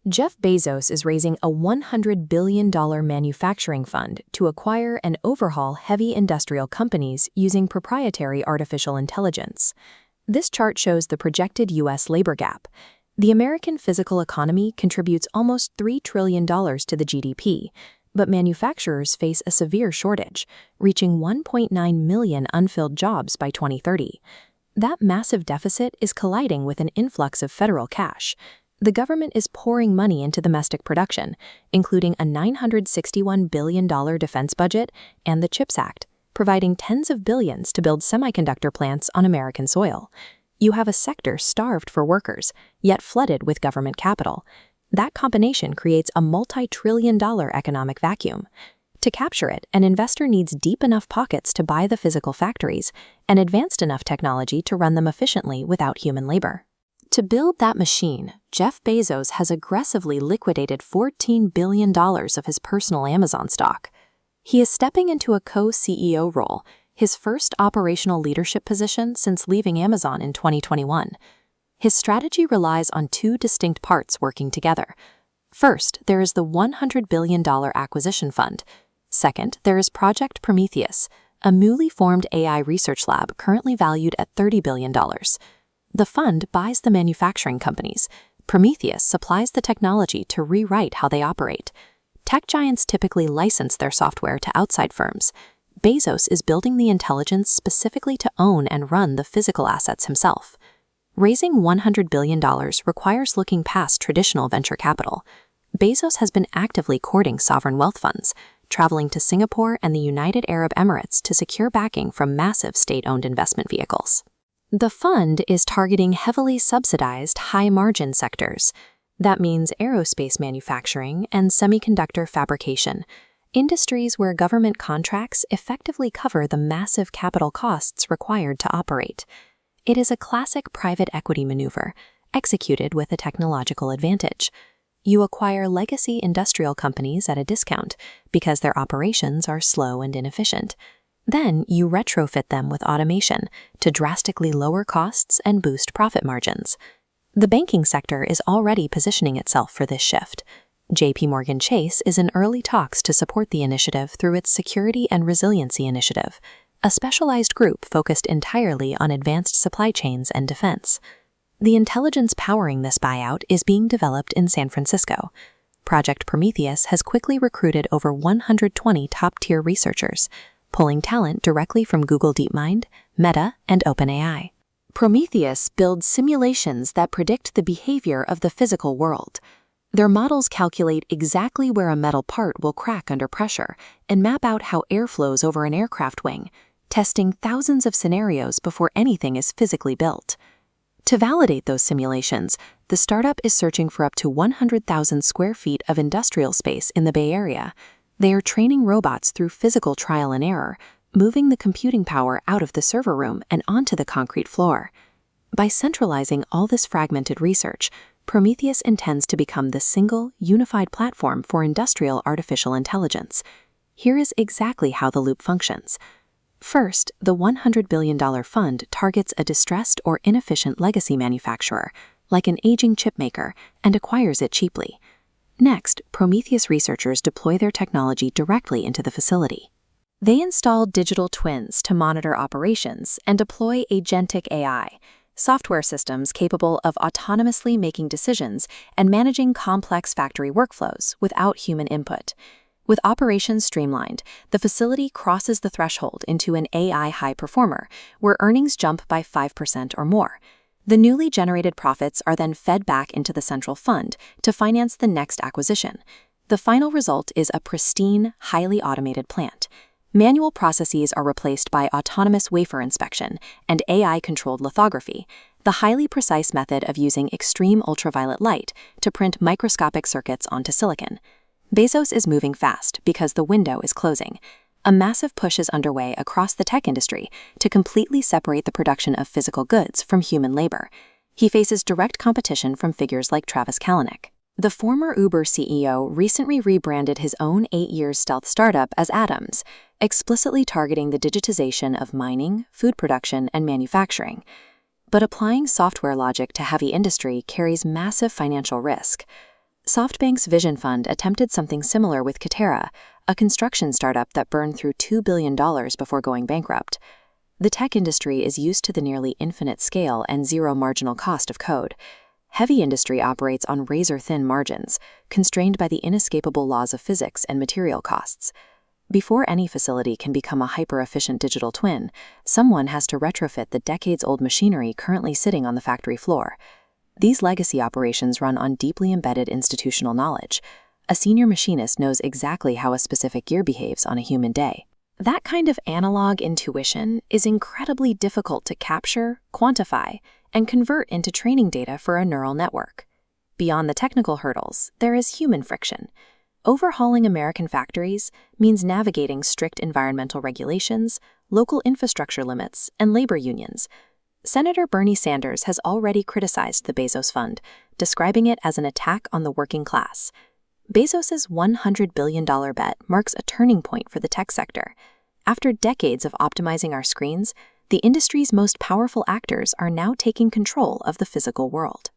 Jeff Bezos is raising a $100 billion manufacturing fund to acquire and overhaul heavy industrial companies using proprietary artificial intelligence. This chart shows the projected U.S. labor gap. The American physical economy contributes almost $3 trillion to the GDP, but manufacturers face a severe shortage, reaching 1.9 million unfilled jobs by 2030. That massive deficit is colliding with an influx of federal cash. The government is pouring money into domestic production, including a $961 billion defense budget and the CHIPS Act, providing tens of billions to build semiconductor plants on American soil. You have a sector starved for workers, yet flooded with government capital. That combination creates a multi-trillion-dollar economic vacuum. To capture it, an investor needs deep enough pockets to buy the physical factories and advanced enough technology to run them efficiently without human labor. To build that machine, Jeff Bezos has aggressively liquidated $14 billion of his personal Amazon stock. He is stepping into a co-CEO role, his first operational leadership position since leaving Amazon in 2021. His strategy relies on two distinct parts working together. First, there is the $100 billion acquisition fund. Second, there is Project Prometheus, a newly formed AI research lab currently valued at $30 billion. The fund buys the manufacturing companies. Prometheus supplies the technology to rewrite how they operate. Tech giants typically license their software to outside firms. Bezos is building the intelligence specifically to own and run the physical assets himself. Raising $100 billion requires looking past traditional venture capital. Bezos has been actively courting sovereign wealth funds, traveling to Singapore and the United Arab Emirates to secure backing from massive state-owned investment vehicles. The fund is targeting heavily subsidized, high-margin sectors. That means aerospace manufacturing and semiconductor fabrication, industries where government contracts effectively cover the massive capital costs required to operate. It is a classic private equity maneuver, executed with a technological advantage. You acquire legacy industrial companies at a discount because their operations are slow and inefficient. Then you retrofit them with automation to drastically lower costs and boost profit margins. The banking sector is already positioning itself for this shift. JPMorgan Chase is in early talks to support the initiative through its Security and Resiliency Initiative, a specialized group focused entirely on advanced supply chains and defense. The intelligence powering this buyout is being developed in San Francisco. Project Prometheus has quickly recruited over 120 top-tier researchers, pulling talent directly from Google DeepMind, Meta, and OpenAI. Prometheus builds simulations that predict the behavior of the physical world. Their models calculate exactly where a metal part will crack under pressure and map out how air flows over an aircraft wing, testing thousands of scenarios before anything is physically built. To validate those simulations, the startup is searching for up to 100,000 square feet of industrial space in the Bay Area. They are training robots through physical trial and error, moving the computing power out of the server room and onto the concrete floor. By centralizing all this fragmented research, Prometheus intends to become the single, unified platform for industrial artificial intelligence. Here is exactly how the loop functions. First, the $100 billion fund targets a distressed or inefficient legacy manufacturer, like an aging chipmaker, and acquires it cheaply. Next, Prometheus researchers deploy their technology directly into the facility. They install digital twins to monitor operations and deploy agentic AI, software systems capable of autonomously making decisions and managing complex factory workflows without human input. With operations streamlined, the facility crosses the threshold into an AI high performer, where earnings jump by 5% or more. The newly generated profits are then fed back into the central fund to finance the next acquisition. The final result is a pristine, highly automated plant. Manual processes are replaced by autonomous wafer inspection and AI-controlled lithography, the highly precise method of using extreme ultraviolet light to print microscopic circuits onto silicon. Bezos is moving fast because the window is closing. A massive push is underway across the tech industry to completely separate the production of physical goods from human labor. He faces direct competition from figures like Travis Kalanick. The former Uber CEO recently rebranded his own 8-year stealth startup as Atoms, explicitly targeting the digitization of mining, food production, and manufacturing. But applying software logic to heavy industry carries massive financial risk. SoftBank's Vision Fund attempted something similar with Katerra, a construction startup that burned through $2 billion before going bankrupt. The tech industry is used to the nearly infinite scale and zero marginal cost of code. Heavy industry operates on razor-thin margins, constrained by the inescapable laws of physics and material costs. Before any facility can become a hyper-efficient digital twin, someone has to retrofit the decades-old machinery currently sitting on the factory floor. These legacy operations run on deeply embedded institutional knowledge. A senior machinist knows exactly how a specific gear behaves on a human day. That kind of analog intuition is incredibly difficult to capture, quantify, and convert into training data for a neural network. Beyond the technical hurdles, there is human friction. Overhauling American factories means navigating strict environmental regulations, local infrastructure limits, and labor unions. Senator Bernie Sanders has already criticized the Bezos Fund, describing it as an attack on the working class. Bezos's $100 billion bet marks a turning point for the tech sector. After decades of optimizing our screens, the industry's most powerful actors are now taking control of the physical world.